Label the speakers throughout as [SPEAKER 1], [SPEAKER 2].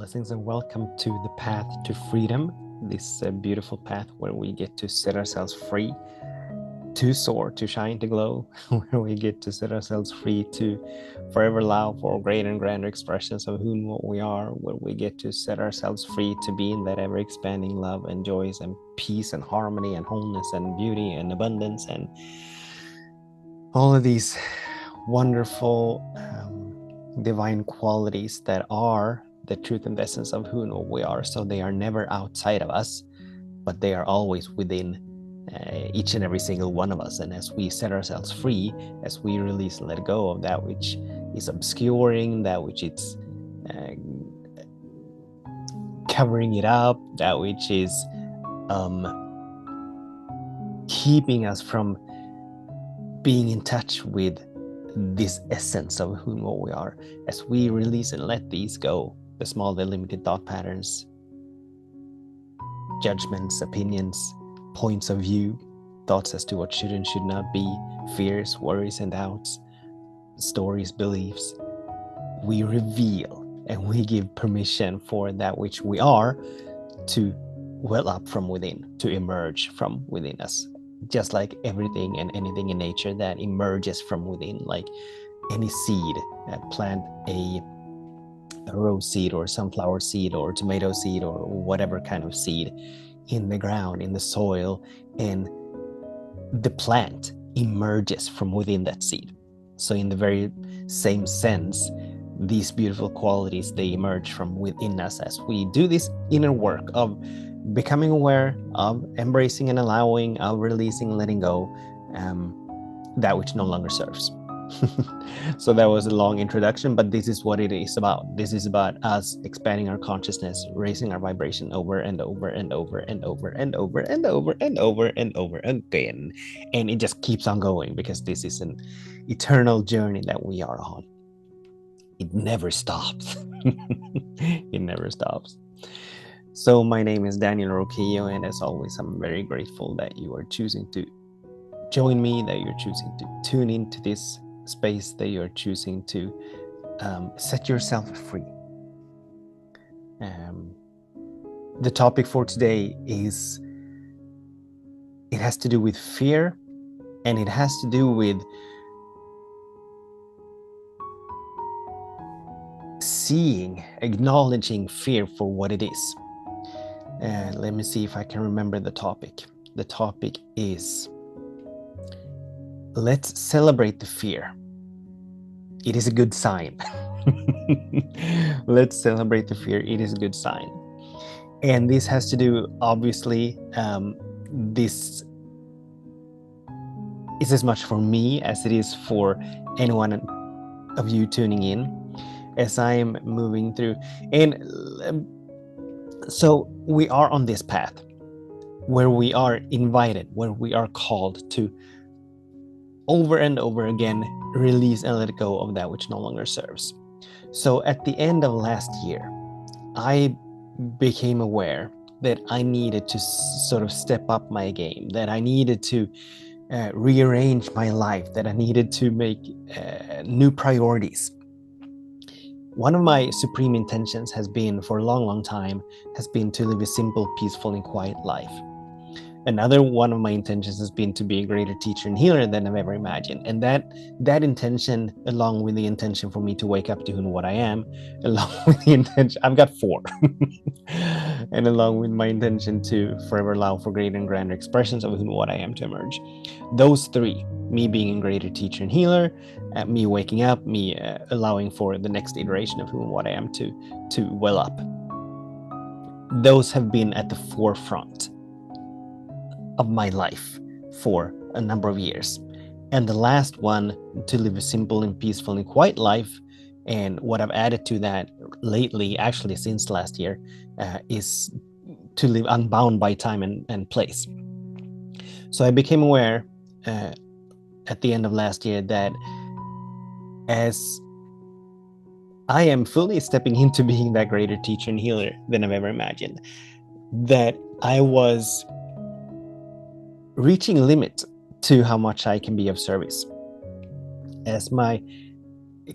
[SPEAKER 1] Blessings and welcome to the path to freedom, this beautiful path where we get to set ourselves free, to soar, to shine, to glow, where we get to set ourselves free to forever allow for greater and grander expressions of who and what we are, where we get to set ourselves free to be in that ever-expanding love and joys and peace and harmony and wholeness and beauty and abundance and all of these wonderful divine qualities that are the truth and essence of who and what we are. So they are never outside of us, but they are always within each and every single one of us. And as we set ourselves free, as we release and let go of that which is obscuring, that which is covering it up, that which is keeping us from being in touch with this essence of who and what we are, as we release and let these go, the small, the limited thought patterns, judgments, opinions, points of view, thoughts as to what should and should not be, fears, worries, and doubts, stories, beliefs, we reveal and we give permission for that which we are to well up from within, to emerge from within us. Just like everything and anything in nature that emerges from within, like any seed, plant a rose seed or sunflower seed or tomato seed or whatever kind of seed in the ground, in the soil, and the plant emerges from within that seed. So in the very same sense, these beautiful qualities, they emerge from within us as we do this inner work of becoming aware, of embracing and allowing, of releasing and letting go that which no longer serves. So that was a long introduction, but this is what it is about. This is about us expanding our consciousness, raising our vibration over and over and over and over and over and over and over and over again. And it just keeps on going because this is an eternal journey that we are on. It never stops. It never stops. So my name is Daniel Roquillo, and as always, I'm very grateful that you are choosing to join me, that you're choosing to tune into this space, that you're choosing to set yourself free. The topic for today is, it has to do with fear, and it has to do with seeing, acknowledging fear for what it is. Let me see if I can remember the topic. The topic is, let's celebrate the fear. It is a good sign. Let's celebrate the fear. It is a good sign. And this has to do, obviously, this is as much for me as it is for anyone of you tuning in as I am moving through. And so we are on this path where we are invited, where we are called to over and over again release and let go of that which no longer serves. So at the end of last year, I became aware that I needed to sort of step up my game, that I needed to rearrange my life, that I needed to make new priorities. One of my supreme intentions has been, for a long, long time, has been to live a simple, peaceful, and quiet life. Another one of my intentions has been to be a greater teacher and healer than I've ever imagined. And that intention, along with the intention for me to wake up to who and what I am, along with the intention, I've got 4, and along with my intention to forever allow for greater and grander expressions of who and what I am to emerge. Those 3, me being a greater teacher and healer, me waking up, me allowing for the next iteration of who and what I am to well up. Those have been at the forefront of my life for a number of years. And the last one, to live a simple and peaceful and quiet life, and what I've added to that lately, actually since last year, is to live unbound by time and place. So I became aware at the end of last year that as I am fully stepping into being that greater teacher and healer than I've ever imagined, that I was reaching a limit to how much I can be of service. As my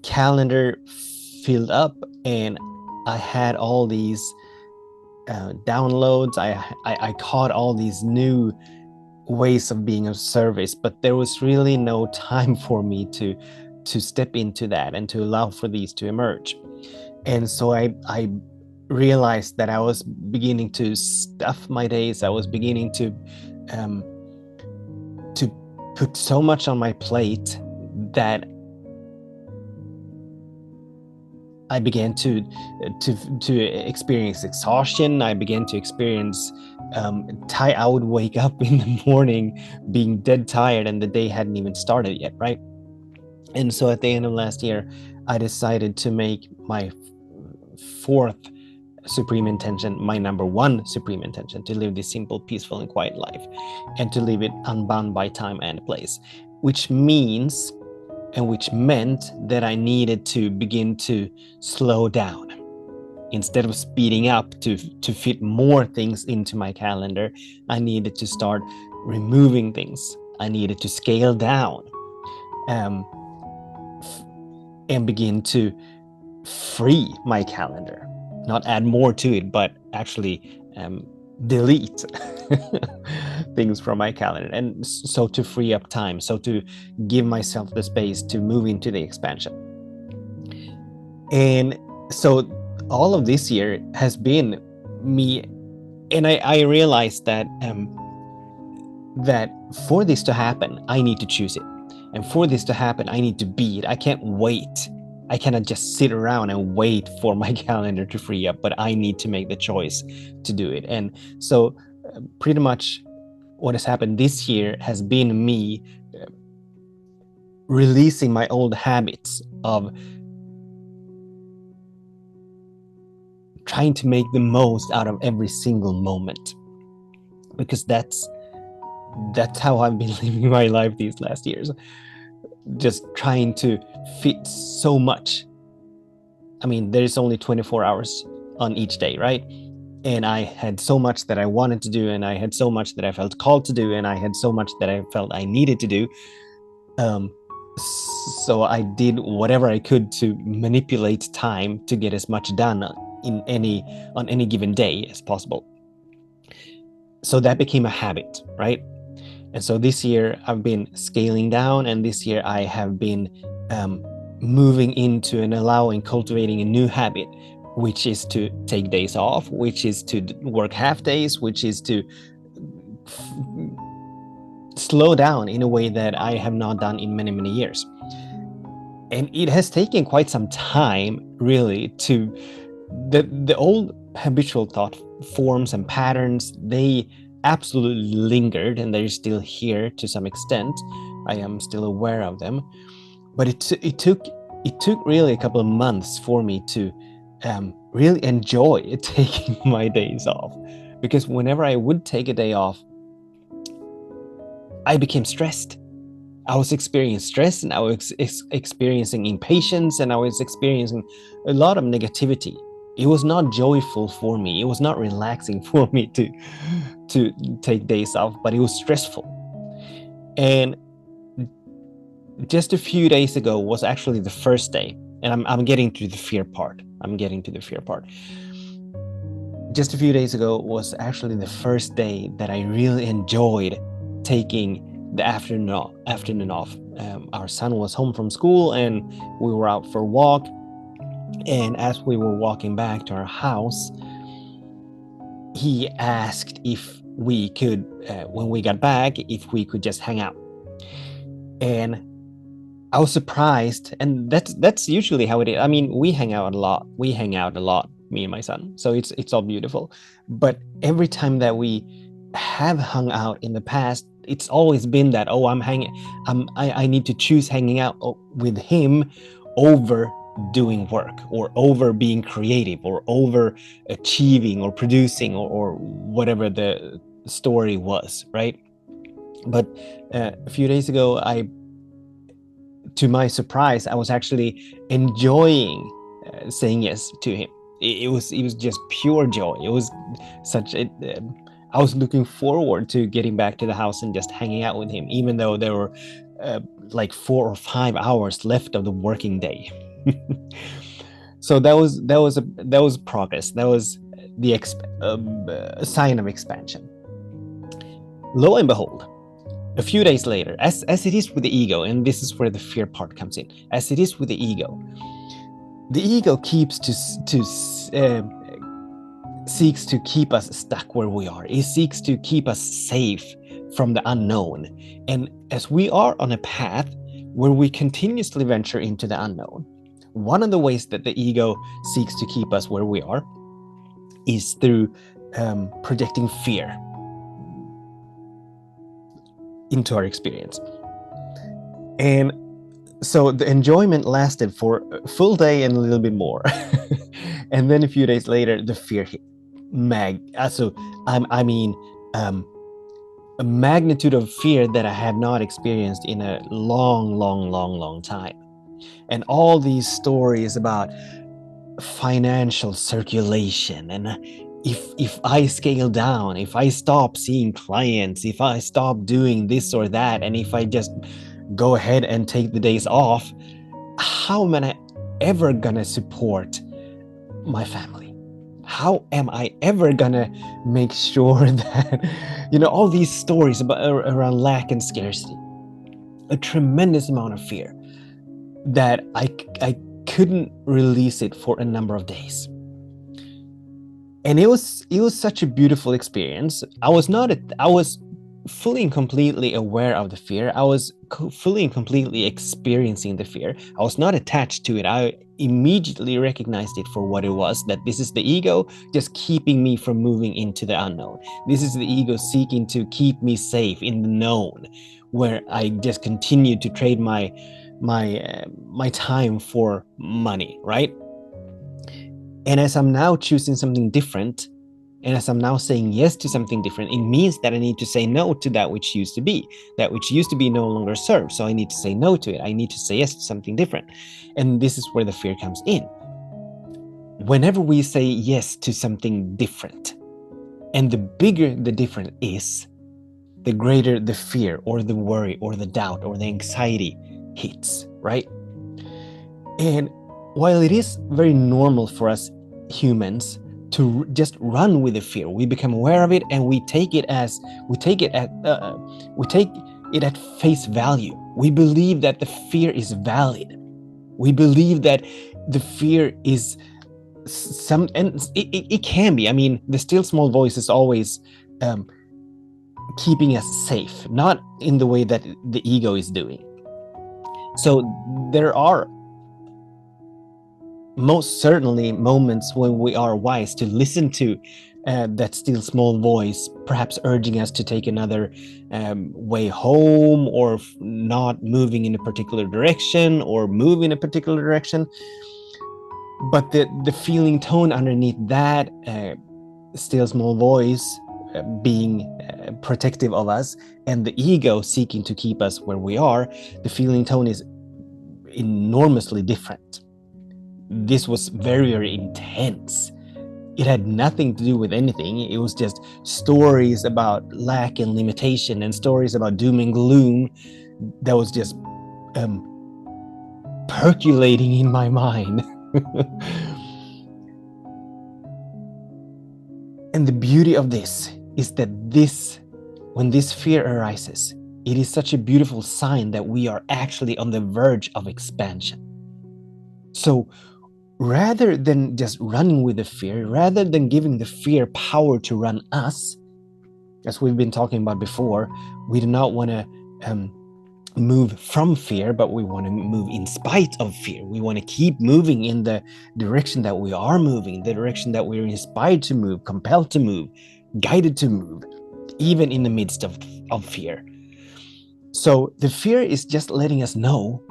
[SPEAKER 1] calendar filled up and I had all these downloads. I caught all these new ways of being of service, but there was really no time for me to step into that and to allow for these to emerge. And so I realized that I was beginning to stuff my days. I was beginning um, to put so much on my plate that I began to experience exhaustion. I began to experience I would wake up in the morning being dead tired, and the day hadn't even started yet, right? And so at the end of last year, I decided to make my fourth supreme intention my number one supreme intention, to live this simple, peaceful, and quiet life, and to live it unbound by time and place, which means and which meant that I needed to begin to slow down. Instead of speeding up to fit more things into my calendar, I needed to start removing things. I needed to scale down and begin to free my calendar, not add more to it, but actually delete things from my calendar. And so to free up time, so to give myself the space to move into the expansion. And so all of this year has been me, and I realized that that for this to happen, I need to choose it. And for this to happen, I need to be it. I can't wait. I cannot just sit around and wait for my calendar to free up, but I need to make the choice to do it. And so pretty much what has happened this year has been me releasing my old habits of trying to make the most out of every single moment, because that's how I've been living my life these last years, just trying to fit so much. I mean, there's only 24 hours on each day, right? And I had so much that I wanted to do, and I had so much that I felt called to do, and I had so much that I felt I needed to do. So I did whatever I could to manipulate time to get as much done on any given day as possible. So that became a habit, right? And so this year I've been scaling down, and this year I have been moving into and allowing, cultivating a new habit, which is to take days off, which is to work half days, which is to slow down in a way that I have not done in many, many years. And it has taken quite some time, really, to the old habitual thought forms and patterns, they absolutely lingered, and they're still here to some extent. I am still aware of them, but it took really a couple of months for me to really enjoy taking my days off, because whenever I would take a day off, I became stressed. I was experiencing stress, and I was experiencing impatience, and I was experiencing a lot of negativity. It was not joyful for me. It was not relaxing for me to take days off, but it was stressful. And just a few days ago was actually the first day, and I'm getting to the fear part. Just a few days ago was actually the first day that I really enjoyed taking the afternoon off. Our son was home from school, and we were out for a walk. And as we were walking back to our house, he asked if we could, when we got back, if we could just hang out. And I was surprised, and that's usually how it is. I mean, we hang out a lot, me and my son. So it's all beautiful. But every time that we have hung out in the past, it's always been that, oh, I need to choose hanging out with him over doing work, or over being creative, or over achieving or producing, or whatever the story was, right? But a few days ago, to my surprise, I was actually enjoying saying yes to him. It was just pure joy. It was such a I was looking forward to getting back to the house and just hanging out with him, even though there were like 4 or 5 hours left of the working day. So that was progress. That was the sign of expansion. Lo and behold, a few days later, as it is with the ego, and this is where the fear part comes in, as it is with the ego keeps seeks to keep us stuck where we are. It seeks to keep us safe from the unknown. And as we are on a path where we continuously venture into the unknown, one of the ways that the ego seeks to keep us where we are is through projecting fear into our experience. And so the enjoyment lasted for a full day and a little bit more. And then a few days later, the fear hit. A magnitude of fear that I have not experienced in a long time. And all these stories about financial circulation, and if I scale down, if I stop seeing clients, if I stop doing this or that, and if I just go ahead and take the days off, how am I ever gonna support my family? How am I ever gonna make sure that, all these stories around lack and scarcity, a tremendous amount of fear that I couldn't release it for a number of days. And it was such a beautiful experience. I was fully and completely aware of the fear. I was fully and completely experiencing the fear. I was not attached to it. I immediately recognized it for what it was, that this is the ego just keeping me from moving into the unknown. This is the ego seeking to keep me safe in the known, where I just continue to trade my time for money, right? And as I'm now choosing something different, and as I'm now saying yes to something different, it means that I need to say no to that which used to be. That which used to be no longer serves. So I need to say no to it. I need to say yes to something different. And this is where the fear comes in. Whenever we say yes to something different, and the bigger the difference is, the greater the fear or the worry or the doubt or the anxiety hits, right? And while it is very normal for us humans to just run with the fear, we become aware of it and we take it at face value. We believe that the fear is valid. We believe that the fear is and it can be. I mean, the still small voice is always keeping us safe, not in the way that the ego is doing. So there are most certainly moments when we are wise to listen to that still small voice, perhaps urging us to take another way home, or not moving in a particular direction, or move in a particular direction. But the feeling tone underneath that still small voice being protective of us, and the ego seeking to keep us where we are, the feeling tone is enormously different. This was very, very intense. It had nothing to do with anything. It was just stories about lack and limitation, and stories about doom and gloom that was just percolating in my mind. And the beauty of this is that when this fear arises, it is such a beautiful sign that we are actually on the verge of expansion. So rather than just running with the fear, rather than giving the fear power to run us, as we've been talking about before, we do not want to move from fear, but we want to move in spite of fear. We want to keep moving in the direction that we are moving, the direction that we're inspired to move, compelled to move, guided to move, even in the midst of fear. So the fear is just letting us know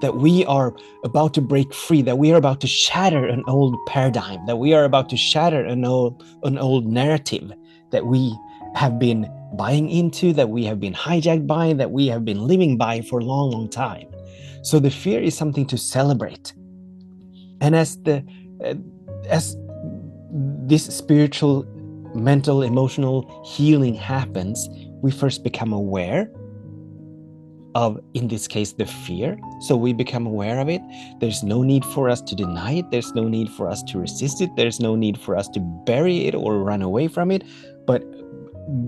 [SPEAKER 1] that we are about to break free, that we are about to shatter an old paradigm, that we are about to shatter an old narrative that we have been buying into, that we have been hijacked by, that we have been living by for a long time. So the fear is something to celebrate. And as this spiritual, mental, emotional healing happens, we first become aware. of, in this case, the fear. So we become aware of it. There's no need for us to deny it. There's no need for us to resist it. There's no need for us to bury it or run away from it. But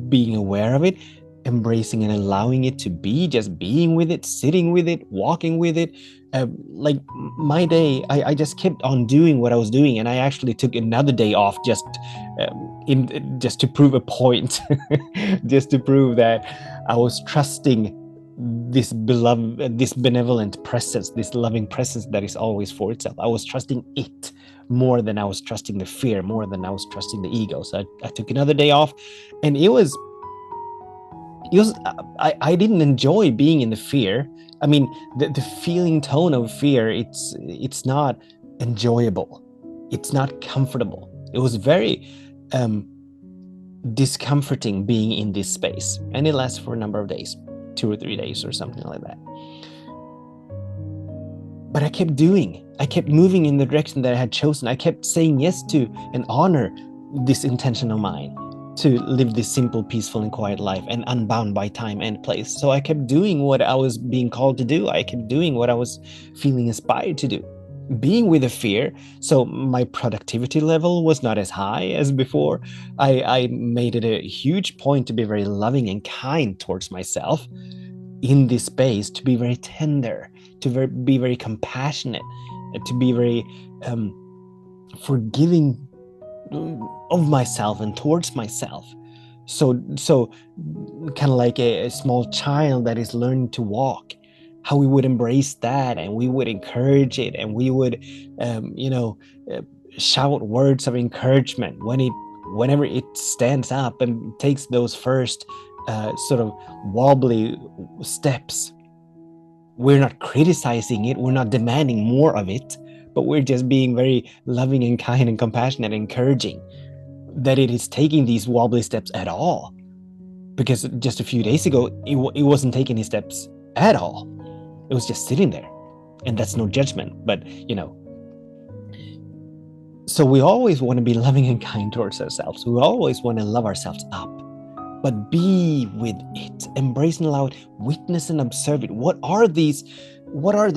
[SPEAKER 1] being aware of it, embracing and allowing it to be, just being with it, sitting with it, walking with it. Like my day, I just kept on doing what I was doing, and I actually took another day off just to prove a point, just to prove that I was trusting this beloved, this benevolent presence, this loving presence that is always for itself. I was trusting it more than I was trusting the fear, more than I was trusting the ego. So I took another day off, and it was I didn't enjoy being in the fear. I mean, the feeling tone of fear, it's not enjoyable. It's not comfortable. It was very discomforting being in this space, and it lasted for a number of days, 2 or 3 days or something like that. But I kept moving in the direction that I had chosen. I kept saying yes to and honor this intention of mine to live this simple, peaceful, and quiet life, and unbound by time and place. So I kept doing what I was being called to do. I kept doing what I was feeling inspired to do. Being with a fear, so my productivity level was not as high as before. I made it a huge point to be very loving and kind towards myself in this space, to be very tender, to be very compassionate, to be very forgiving of myself and towards myself. So kind of like a small child that is learning to walk, how we would embrace that, and we would encourage it, and we would shout words of encouragement whenever it stands up and takes those first sort of wobbly steps. We're not criticizing it, we're not demanding more of it, but we're just being very loving and kind and compassionate, encouraging that it is taking these wobbly steps at all. Because just a few days ago, it wasn't taking these steps at all. It was just sitting there. And that's no judgment, but so we always want to be loving and kind towards ourselves. We always want to love ourselves up. But be with it, embrace and allow it, witness and observe it. What are the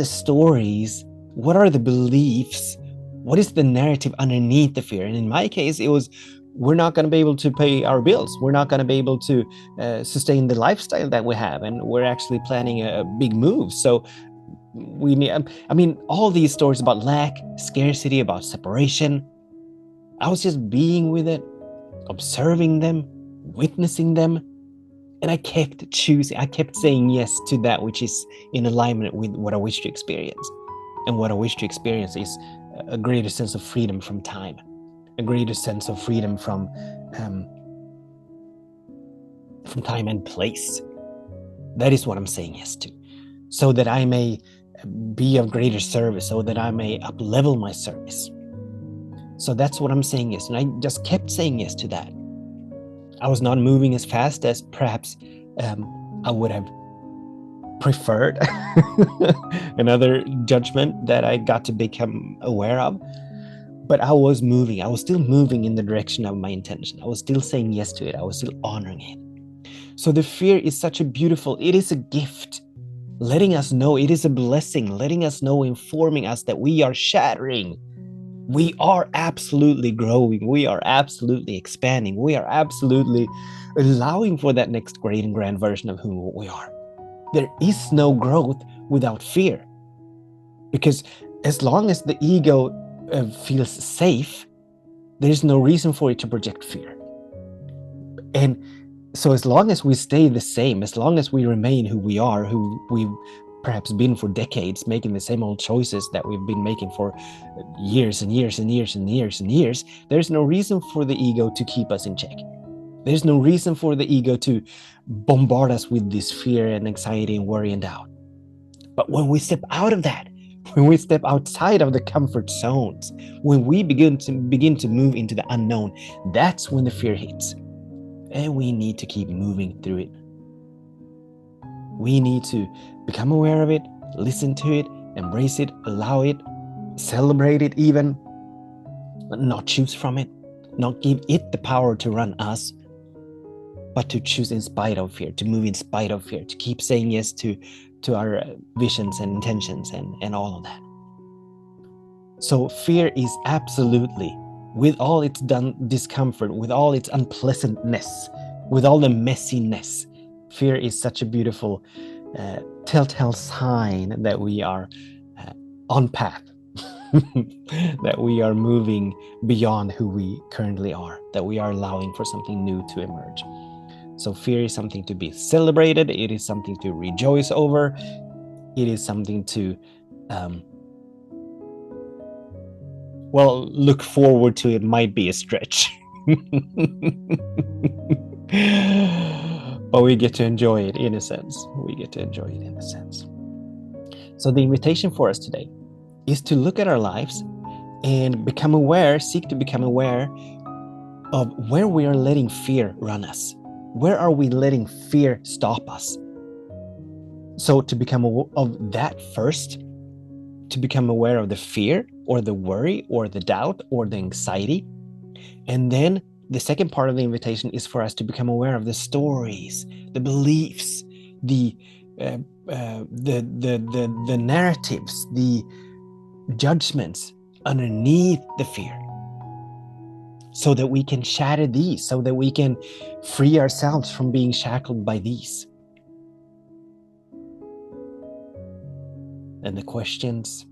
[SPEAKER 1] stories? What are the beliefs? What is the narrative underneath the fear? And in my case, it was, we're not going to be able to pay our bills. We're not going to be able to sustain the lifestyle that we have. And we're actually planning a big move. So we need, all these stories about lack, scarcity, about separation. I was just being with it, observing them, witnessing them. And I kept choosing, I kept saying yes to that which is in alignment with what I wish to experience. And what I wish to experience is a greater sense of freedom from time, a greater sense of freedom from time and place. That is what I'm saying yes to, so that I may be of greater service, so that I may up-level my service. So that's what I'm saying yes, and I just kept saying yes to that. I was not moving as fast as perhaps I would have preferred. Another judgment that I got to become aware of. But I was moving. I was still moving in the direction of my intention. I was still saying yes to it. I was still honoring it. So the fear is such a beautiful, it is a gift, letting us know it is a blessing, letting us know, informing us that we are shattering. We are absolutely growing. We are absolutely expanding. We are absolutely allowing for that next great and grand version of who we are. There is no growth without fear. Because as long as the ego feels safe, there's no reason for it to project fear. And so as long as we stay the same, as long as we remain who we are, who we've perhaps been for decades, making the same old choices that we've been making for years and years and years and years and years, there's no reason for the ego to keep us in check. There's no reason for the ego to bombard us with this fear and anxiety and worry and doubt. But when we step out of that, when we step outside of the comfort zones, when we begin to move into the unknown, that's when the fear hits. And we need to keep moving through it. We need to become aware of it, listen to it, embrace it, allow it, celebrate it even, but not choose from it, not give it the power to run us, but to choose in spite of fear, to move in spite of fear, to keep saying yes to to our visions and intentions and all of that. So fear is absolutely, with all its discomfort, with all its unpleasantness, with all the messiness, fear is such a beautiful telltale sign that we are on path, that we are moving beyond who we currently are, that we are allowing for something new to emerge. So fear is something to be celebrated. It is something to rejoice over. It is something to look forward to. It might be a stretch. But we get to enjoy it in a sense. So the invitation for us today is to look at our lives and seek to become aware of where we are letting fear run us. Where are we letting fear stop us? So to become aware of that first, to become aware of the fear or the worry or the doubt or the anxiety. And then the second part of the invitation is for us to become aware of the stories, the beliefs, the narratives, the judgments underneath the fear, so that we can shatter these, so that we can free ourselves from being shackled by these. And the questions.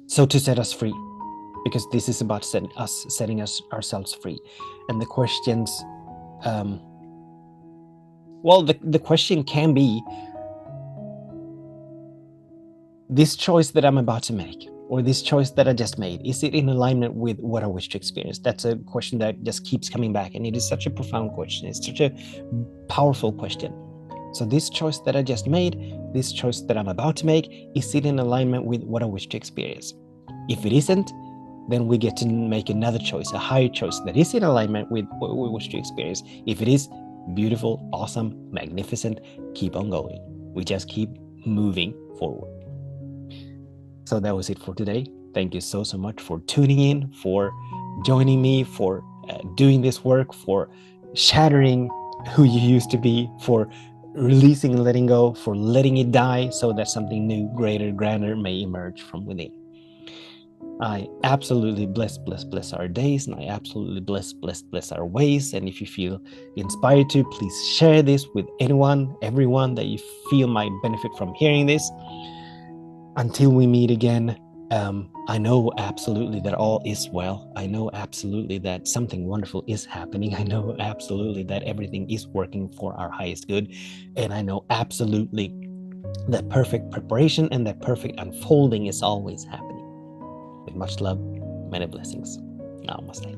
[SPEAKER 1] So to set us free, because this is about setting ourselves free. And the questions, the question can be, this choice that I'm about to make, or this choice that I just made, is it in alignment with what I wish to experience? That's a question that just keeps coming back, and it is such a profound question. It's such a powerful question. So this choice that I just made, this choice that I'm about to make, is it in alignment with what I wish to experience? If it isn't, then we get to make another choice, a higher choice that is in alignment with what we wish to experience. If it is, beautiful, awesome, magnificent, keep on going. We just keep moving forward. So that was it for today. Thank you so much for tuning in, for joining me, for doing this work, for shattering who you used to be, for releasing and letting go, for letting it die so that something new, greater, grander may emerge from within. I absolutely bless our days, and I absolutely bless our ways. And if you feel inspired to, please share this with everyone that you feel might benefit from hearing this. Until we meet again, I know absolutely that all is well. I know absolutely that something wonderful is happening. I know absolutely that everything is working for our highest good. And I know absolutely that perfect preparation and that perfect unfolding is always happening. With much love, many blessings. Namaste.